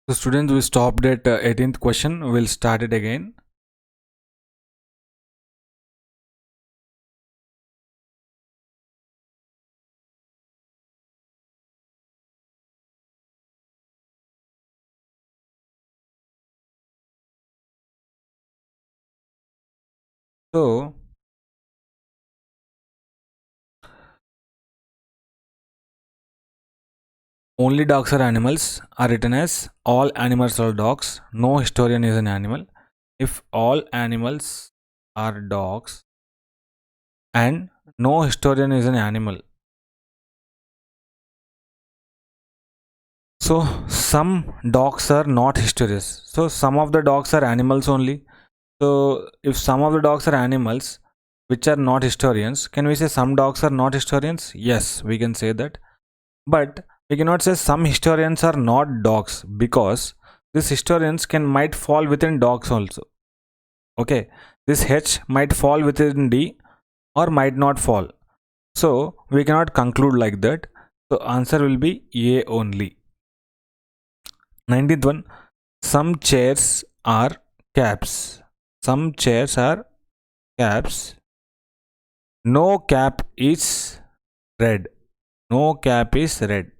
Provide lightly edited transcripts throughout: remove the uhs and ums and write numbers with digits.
So students, we stopped at 18th question. We'll start it again. So only dogs are animals are written as all animals are dogs. No historian is an animal. If all animals are dogs and no historian is an animal. So some dogs are not historians. So some of the dogs are animals only. So if some of the dogs are animals which are not historians, can we say some dogs are not historians? Yes, we can say that. But we cannot say some historians are not dogs because these historians can might fall within dogs also. Okay, this H might fall within D or might not fall. So we cannot conclude like that. So answer will be A only. 19th one. Some chairs are caps. Some chairs are caps. No cap is red. No cap is red.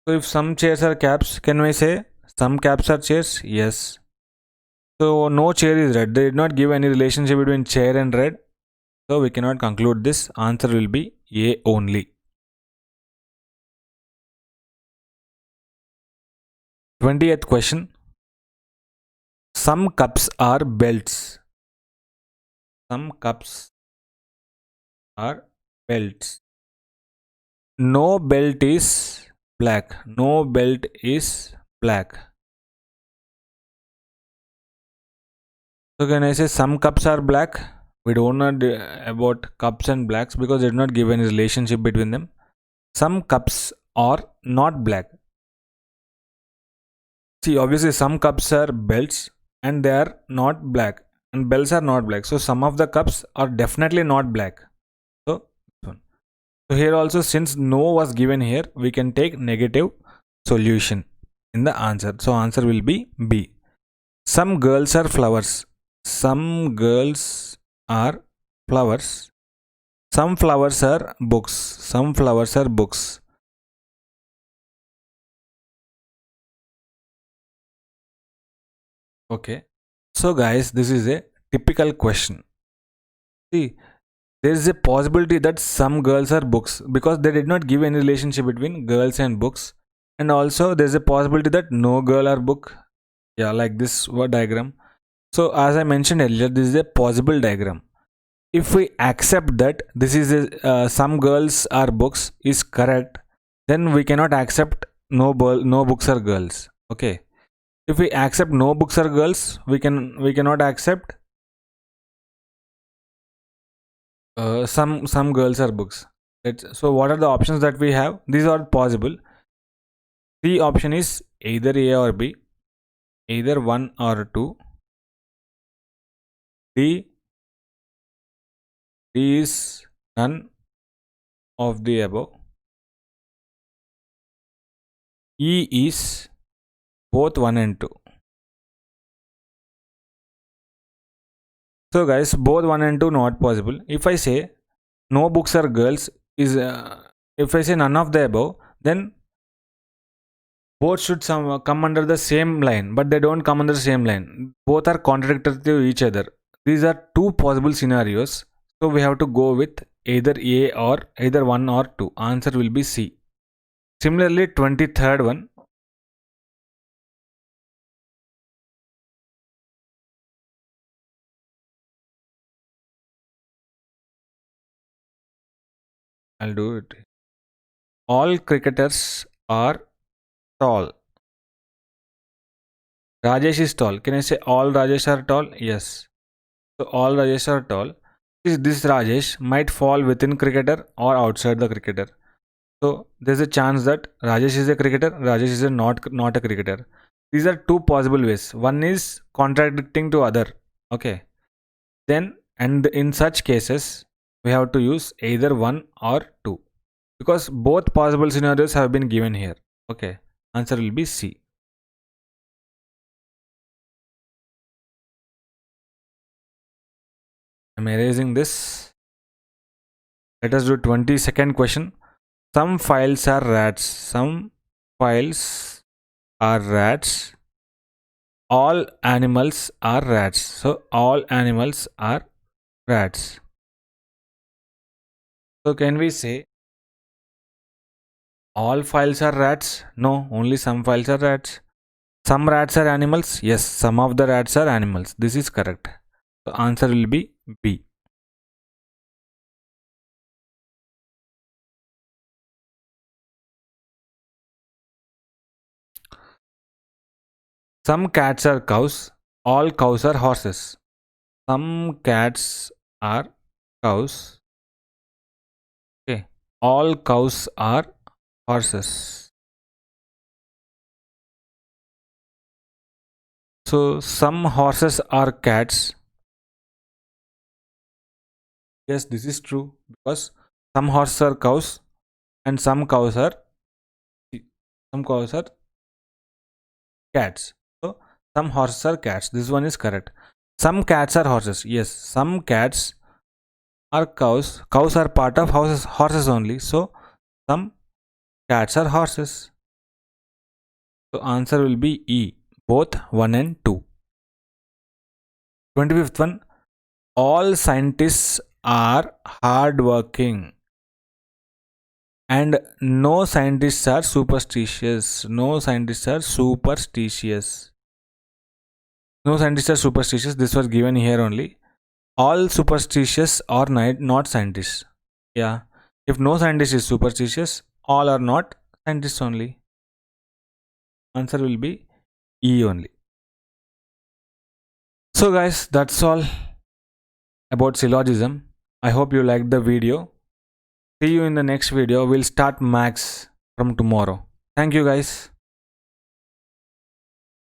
So if some chairs are caps, can we say some caps are chairs? Yes. So no chair is red. They did not give any relationship between chair and red. So we cannot conclude this. Answer will be A only. 20th question. Some cups are belts. Some cups are belts. No belt is black. No belt is black. So can I say some cups are black? We don't know about cups and blacks because they did not give any relationship between them. Some cups are not black. See, obviously some cups are belts and they are not black, and bells are not black. So some of the cups are definitely not black. So, so here also, since no was given here, we can take negative solution in the answer. So answer will be B. Some girls are flowers. Some girls are flowers. Some flowers are books. Some flowers are books. Okay. So guys, this is a typical question. See, there is a possibility that some girls are books because they did not give any relationship between girls and books. And also there's a possibility that no girl are book. Yeah, like this diagram. So as I mentioned earlier, this is a possible diagram. If we accept that this is some girls are books is correct, then we cannot accept no books are girls. Okay. If we accept no books are girls, we cannot accept some girls are books. So what are the options that we have? These are possible. The option is either A or B, either 1 or 2. D, D is none of the above. E is both 1 and 2. So guys, both 1 and 2 not possible. If I say no books are girls is if I say none of the above, then both should come under the same line, but they don't come under the same line. Both are contradictory to each other. These are two possible scenarios, so we have to go with either A or either 1 or 2. Answer will be C. Similarly, 23rd one. I'll do it. All cricketers are tall. Rajesh is tall. Can I say all Rajesh are tall? Yes. So all Rajesh are tall. This Rajesh might fall within cricketer or outside the cricketer. So there's a chance that Rajesh is a cricketer, Rajesh is not a cricketer. These are two possible ways. One is contradicting to other. Okay. Then and in such cases we have to use either 1 or 2. because both possible scenarios have been given here. Okay, answer will be C. I'm erasing this. Let us do 22nd question. Some files are rats. Some files are rats. All animals are rats. So all animals are rats. So can we say all files are rats? No, only some files are rats. Some rats are animals? Yes, some of the rats are animals. This is correct. So answer will be B. Some cats are cows. All cows are horses. Some cats are cows. Okay. All cows are horses. So some horses are cats. Yes, this is true because some horses are cows and some cows are cats. So some horses are cats. This one is correct. Some cats are horses. Yes, some cats are cows. Cows are part of horses only. So some cats are horses. So answer will be E. Both 1 and 2. 25th one. All scientists are hardworking. And no scientists are superstitious. No scientists are superstitious. No scientists are superstitious. This was given here only. All superstitious are not scientists. Yeah. If no scientist is superstitious, all are not scientists only. Answer will be E only. So guys, that's all about syllogism. I hope you liked the video. See you in the next video. We'll start max from tomorrow. Thank you guys.